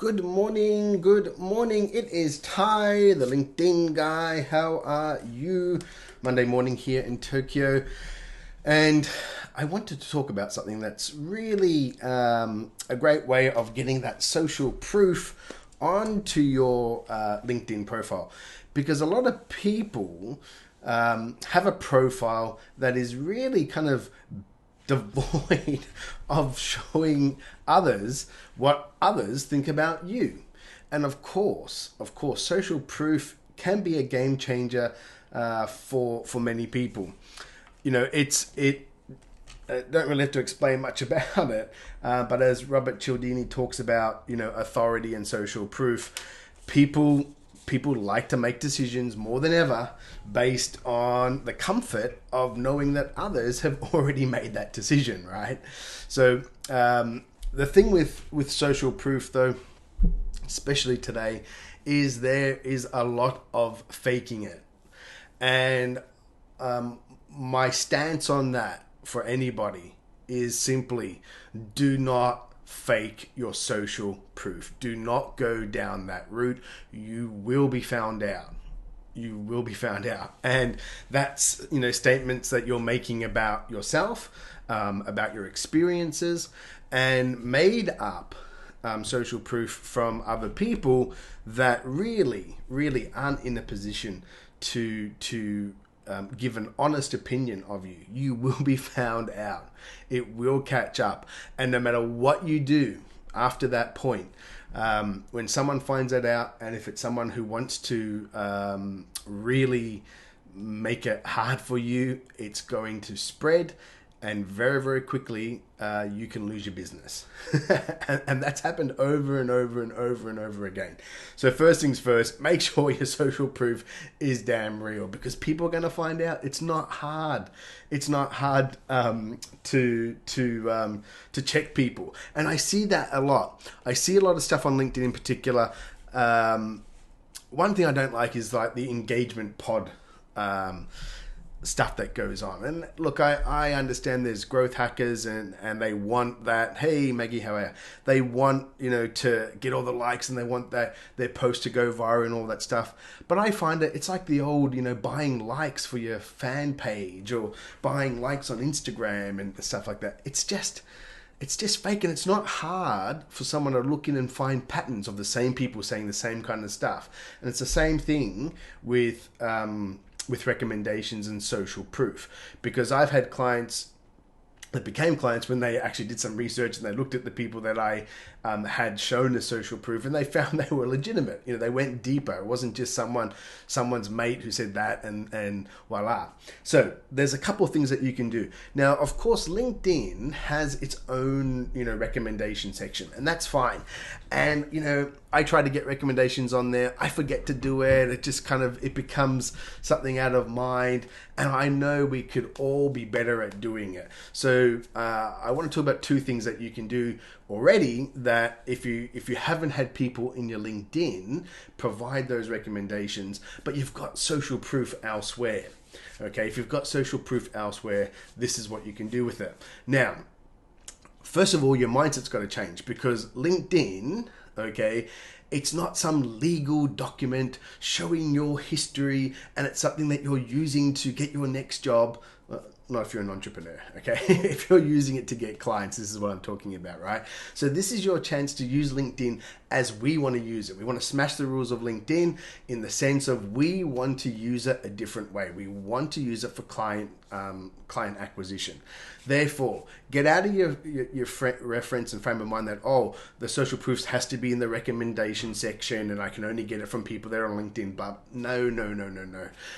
Good morning, good morning. It is Ty, the LinkedIn guy. How are you? Monday morning here in Tokyo. And I wanted to talk about something that's really a great way of getting that social proof onto your LinkedIn profile. Because a lot of people have a profile that is really kind of devoid of showing others what others think about you. And of course, social proof can be a game changer for many people. You know, don't really have to explain much about it, but as Robert Cialdini talks about, authority and social proof, people like to make decisions more than ever based on the comfort of knowing that others have already made that decision, right? So the thing with social proof, though, especially today, is there is a lot of faking it. And my stance on that for anybody is simply do not fake your social proof. Do not go down that route. You will be found out. You will be found out. And that's, statements that you're making about yourself, about your experiences, and made up social proof from other people that really aren't in a position to give an honest opinion of you. You will be found out. It will catch up. And no matter what you do after that point, when someone finds that out, and if it's someone who wants to really make it hard for you, it's going to spread. And very, very quickly, you can lose your business. and that's happened over and over and over and over again. So first things first, make sure your social proof is damn real, because people are going to find out. It's not hard. It's not hard to check people. And I see that a lot. I see a lot of stuff on LinkedIn in particular. One thing I don't like is like the engagement pod stuff that goes on. And look, I understand there's growth hackers and they want that, hey Maggie, how are you? They want, to get all the likes, and they want their post to go viral and all that stuff. But I find that it's like the old, buying likes for your fan page or buying likes on Instagram and stuff like that. It's just fake, and it's not hard for someone to look in and find patterns of the same people saying the same kind of stuff. And it's the same thing with recommendations and social proof, because I've had clients that became clients when they actually did some research and they looked at the people that I had shown as social proof, and they found they were legitimate. They went deeper. It wasn't just someone's mate who said that and voila. So there's a couple of things that you can do. Now, of course, LinkedIn has its own, recommendation section, and that's fine. And, I try to get recommendations on there. I forget to do it. It just it becomes something out of mind. And I know we could all be better at doing it. So I want to talk about two things that you can do already, that if you haven't had people in your LinkedIn provide those recommendations, but you've got social proof elsewhere. Okay, if you've got social proof elsewhere, this is what you can do with it. Now, first of all, your mindset's got to change, because LinkedIn, okay, it's not some legal document showing your history, and it's something that you're using to get your next job. Well, not if you're an entrepreneur, okay? If you're using it to get clients, this is what I'm talking about, right? So this is your chance to use LinkedIn as we want to use it. We want to smash the rules of LinkedIn in the sense of we want to use it a different way. We want to use it for client acquisition. Therefore, get out of your reference and frame of mind that, the social proofs has to be in the recommendation section and I can only get it from people that are on LinkedIn. But no.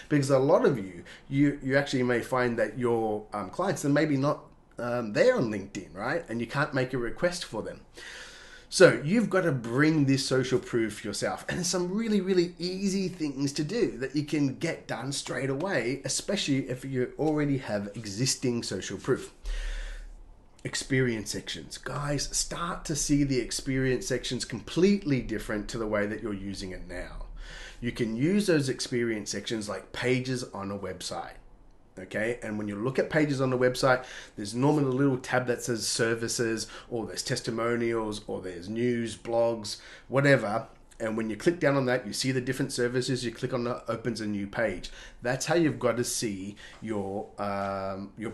Because a lot of you actually may find that your clients are maybe not there on LinkedIn, right? And you can't make a request for them. So you've got to bring this social proof yourself. And there's some really, really easy things to do that you can get done straight away, especially if you already have existing social proof. Experience sections. Guys, start to see the experience sections completely different to the way that you're using it now. You can use those experience sections like pages on a website. Okay, and when you look at pages on the website, there's normally a little tab that says services, or there's testimonials, or there's news, blogs, whatever. And when you click down on that, you see the different services. You click on that, opens a new page. That's how you've got to see your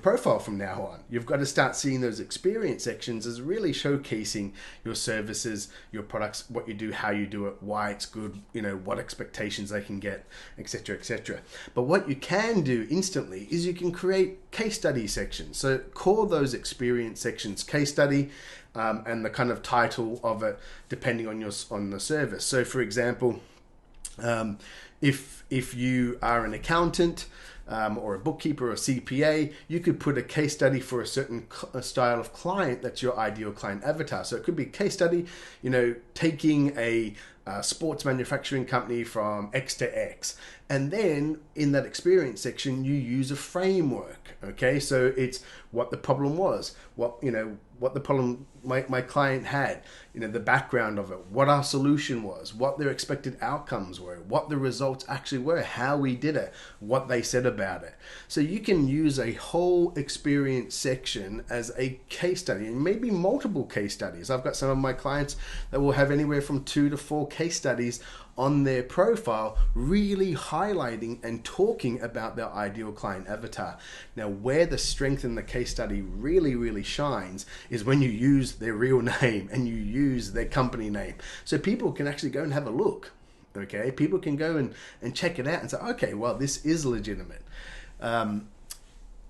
profile from now on. You've got to start seeing those experience sections as really showcasing your services, your products, what you do, how you do it, why it's good, what expectations they can get, etc., etc. But what you can do instantly is you can create case study sections. So call those experience sections case study. And the kind of title of it depending on the service. So for example, if you are an accountant or a bookkeeper or CPA, you could put a case study for a certain style of client that's your ideal client avatar. So it could be a case study, taking a sports manufacturing company from X to X. And then in that experience section, you use a framework. Okay, so it's what the problem was, what the problem my client had, the background of it, what our solution was, what their expected outcomes were, what the results actually were, how we did it, what they said about it. So you can use a whole experience section as a case study, and maybe multiple case studies. I've got some of my clients that will have anywhere from 2 to 4 case studies on their profile, really highlighting and talking about their ideal client avatar. Now, where the strength in the case study really, really shines is when you use their real name and you use their company name. So people can actually go and have a look. Okay, people can go and check it out and say, okay, well, this is legitimate.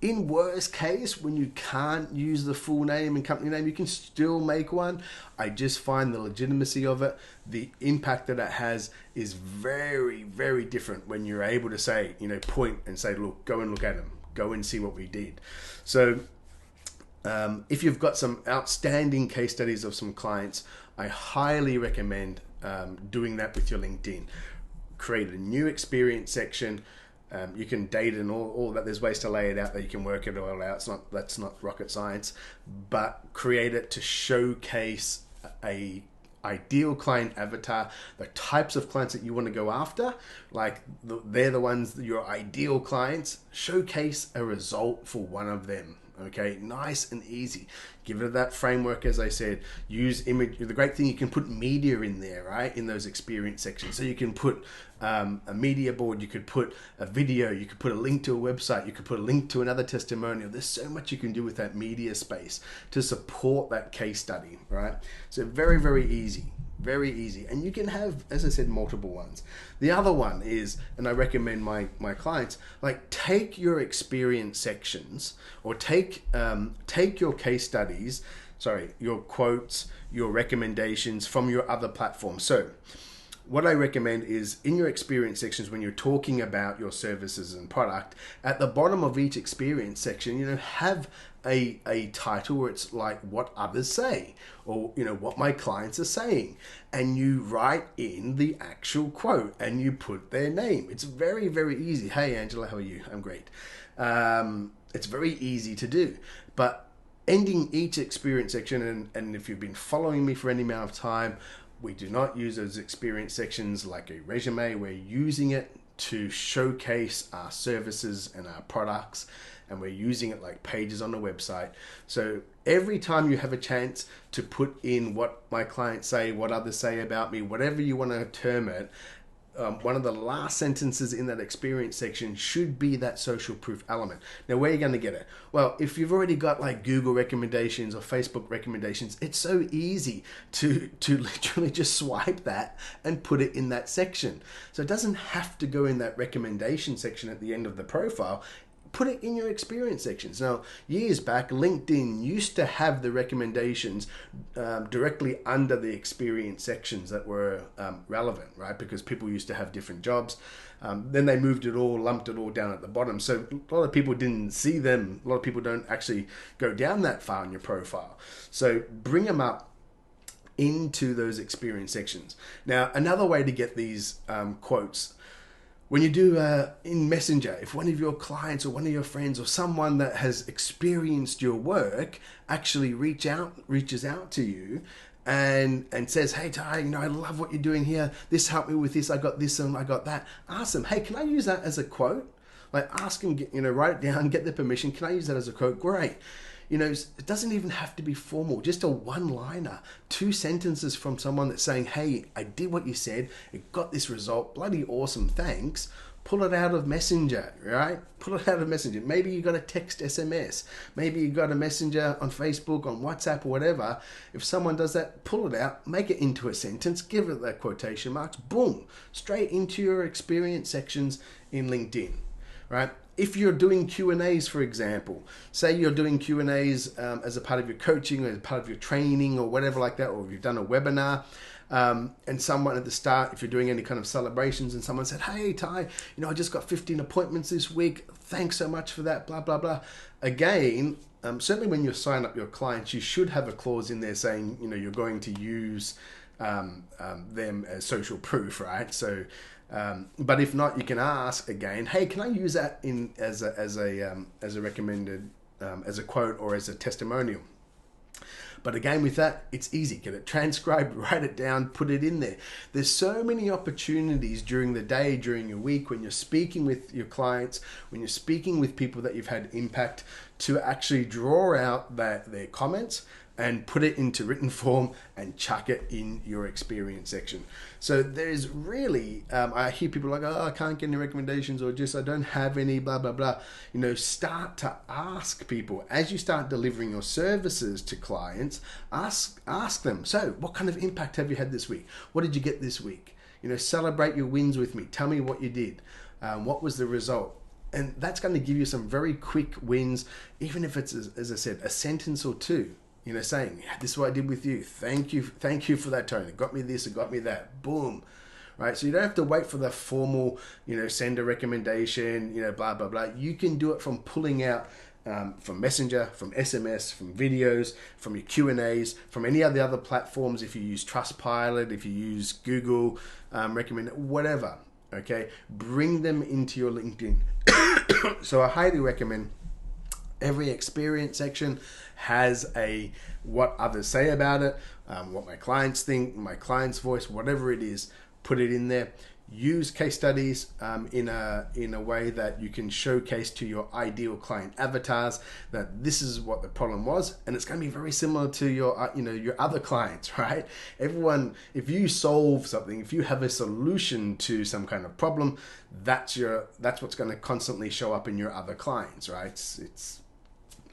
In worst case, when you can't use the full name and company name, you can still make one. I just find the legitimacy of it, the impact that it has is very, very different when you're able to say, point and say, look, go and look at them, go and see what we did. So if you've got some outstanding case studies of some clients, I highly recommend doing that with your LinkedIn. Create a new experience section. You can date and all that. There's ways to lay it out that you can work it all out. That's not rocket science, but create it to showcase a ideal client avatar, the types of clients that you want to go after. Like they're the ones, your ideal clients. Showcase a result for one of them. Okay, nice and easy. Give it that framework, as I said. Use image. The great thing, you can put media in there, right? In those experience sections. So you can put a media board. You could put a video. You could put a link to a website. You could put a link to another testimonial. There's so much you can do with that media space to support that case study, right? So very, very easy. Very easy. And you can have, as I said, multiple ones. The other one is, and I recommend my clients, take your experience sections or take your case studies, your quotes, your recommendations from your other platforms. So what I recommend is in your experience sections, when you're talking about your services and product, at the bottom of each experience section, have a title where it's like what others say, or what my clients are saying, and you write in the actual quote and you put their name. It's very, very easy. Hey Angela, how are you? I'm great. It's very easy to do, but ending each experience section, and if you've been following me for any amount of time, we do not use those experience sections like a resume. We're using it to showcase our services and our products, and we're using it like pages on the website. So every time you have a chance to put in what my clients say, what others say about me, whatever you want to term it, one of the last sentences in that experience section should be that social proof element. Now, where are you going to get it? Well, if you've already got like Google recommendations or Facebook recommendations, it's so easy to literally just swipe that and put it in that section. So it doesn't have to go in that recommendation section at the end of the profile. Put it in your experience sections. Now, years back, LinkedIn used to have the recommendations directly under the experience sections that were relevant, right? Because people used to have different jobs. Then they moved it all, lumped it all down at the bottom. So a lot of people didn't see them. A lot of people don't actually go down that far in your profile. So bring them up into those experience sections. Now, another way to get these quotes, when you do in Messenger, if one of your clients or one of your friends or someone that has experienced your work actually reaches out to you and says, hey Ty, I love what you're doing here. This helped me with this. I got this and I got that. Ask them, hey, can I use that as a quote? Like ask them, write it down, get their permission. Can I use that as a quote? Great. It doesn't even have to be formal, just a one-liner, 2 sentences from someone that's saying, hey, I did what you said, it got this result, bloody awesome, thanks. Pull it out of Messenger, right? Pull it out of Messenger. Maybe you got a text SMS. Maybe you got a messenger on Facebook, on WhatsApp, or whatever. If someone does that, pull it out, make it into a sentence, give it that quotation marks, boom, straight into your experience sections in LinkedIn, right? If you're doing Q&As, for example, say you're doing Q&As as a part of your coaching or as part of your training or whatever like that, or if you've done a webinar, and someone at the start, if you're doing any kind of celebrations, and someone said, hey, Ty, I just got 15 appointments this week. Thanks so much for that, blah, blah, blah. Again, certainly when you sign up your clients, you should have a clause in there saying, you're going to use them as social proof, right? So, but if not, you can ask again, hey, can I use that in as a recommended, as a quote or as a testimonial? But again, with that, it's easy. Get it transcribed, write it down, put it in there. There's so many opportunities during the day, during your week, when you're speaking with your clients, when you're speaking with people that you've had impact, to actually draw out their comments and put it into written form and chuck it in your experience section. So there's really, I hear people like, oh, I can't get any recommendations, or just I don't have any, blah, blah, blah. Start to ask people as you start delivering your services to clients, ask them, so what kind of impact have you had this week? What did you get this week? Celebrate your wins with me. Tell me what you did. What was the result? And that's going to give you some very quick wins, even if it's, as I said, a sentence or two. Saying, this is what I did with you. Thank you for that, Tony. It got me this, it got me that. Boom. Right? So you don't have to wait for the formal, send a recommendation, blah, blah, blah. You can do it from pulling out from Messenger, from SMS, from videos, from your Q&As, from any of the other platforms. If you use Trustpilot, if you use Google, recommend whatever. Okay? Bring them into your LinkedIn. So I highly recommend every experience section has a what others say about it, what my clients think, my client's voice, whatever it is, put it in there. Use case studies in a way that you can showcase to your ideal client avatars that this is what the problem was, and it's going to be very similar to your your other clients, right? Everyone, if you solve something, if you have a solution to some kind of problem, that's what's going to constantly show up in your other clients, right?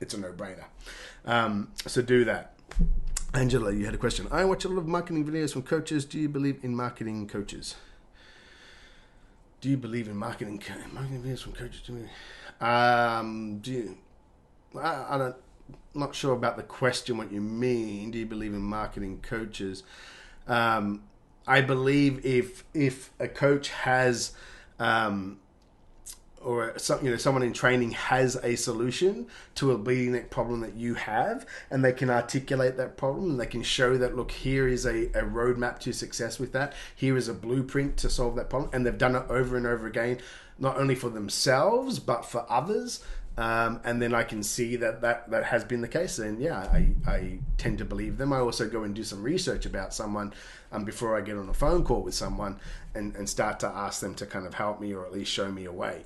It's a no-brainer. So do that. Angela, you had a question. I watch a lot of marketing videos from coaches. Do you believe in marketing coaches? Do you believe in marketing videos from coaches? I'm not sure about the question, what you mean. Do you believe in marketing coaches? I believe if a coach has or someone in training has a solution to a bottleneck problem that you have, and they can articulate that problem, and they can show that, look, here is a roadmap to success with that. Here is a blueprint to solve that problem. And they've done it over and over again, not only for themselves, but for others. And then I can see that has been the case. And yeah, I tend to believe them. I also go and do some research about someone before I get on a phone call with someone and start to ask them to kind of help me, or at least show me a way.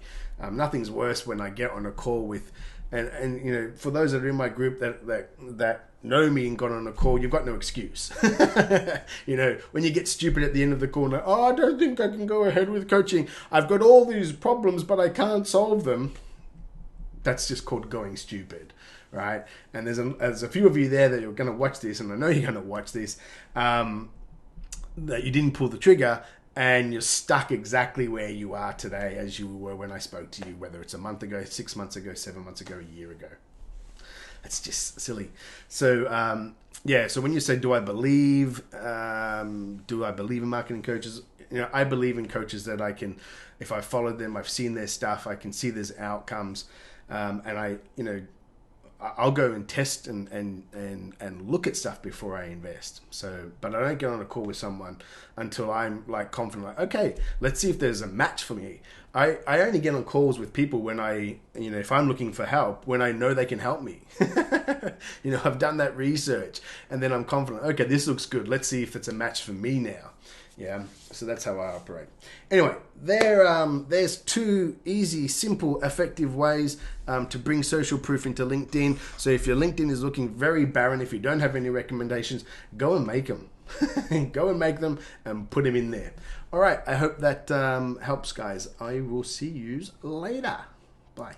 Nothing's worse when I get on a call with, and for those that are in my group that know me and got on a call, you've got no excuse. When you get stupid at the end of the call, like, oh, I don't think I can go ahead with coaching. I've got all these problems, but I can't solve them. That's just called going stupid, right? And there's a few of you there that you're going to watch this, and I know you're going to watch this, that you didn't pull the trigger, and you're stuck exactly where you are today as you were when I spoke to you, whether it's a month ago, 6 months ago, 7 months ago, a year ago. It's just silly. So, so when you say, do I believe in marketing coaches? I believe in coaches that I can, if I followed them, I've seen their stuff, I can see there's outcomes. And I'll go and test and look at stuff before I invest. So, but I don't get on a call with someone until I'm like confident, like, okay, let's see if there's a match for me. I only get on calls with people when if I'm looking for help, when I know they can help me. I've done that research, and then I'm confident, okay, this looks good. Let's see if it's a match for me now. Yeah, so that's how I operate. Anyway, there's 2 easy, simple, effective ways to bring social proof into LinkedIn. So if your LinkedIn is looking very barren, if you don't have any recommendations, go and make them. Go and make them and put them in there. All right, I hope that helps, guys. I will see you later. Bye.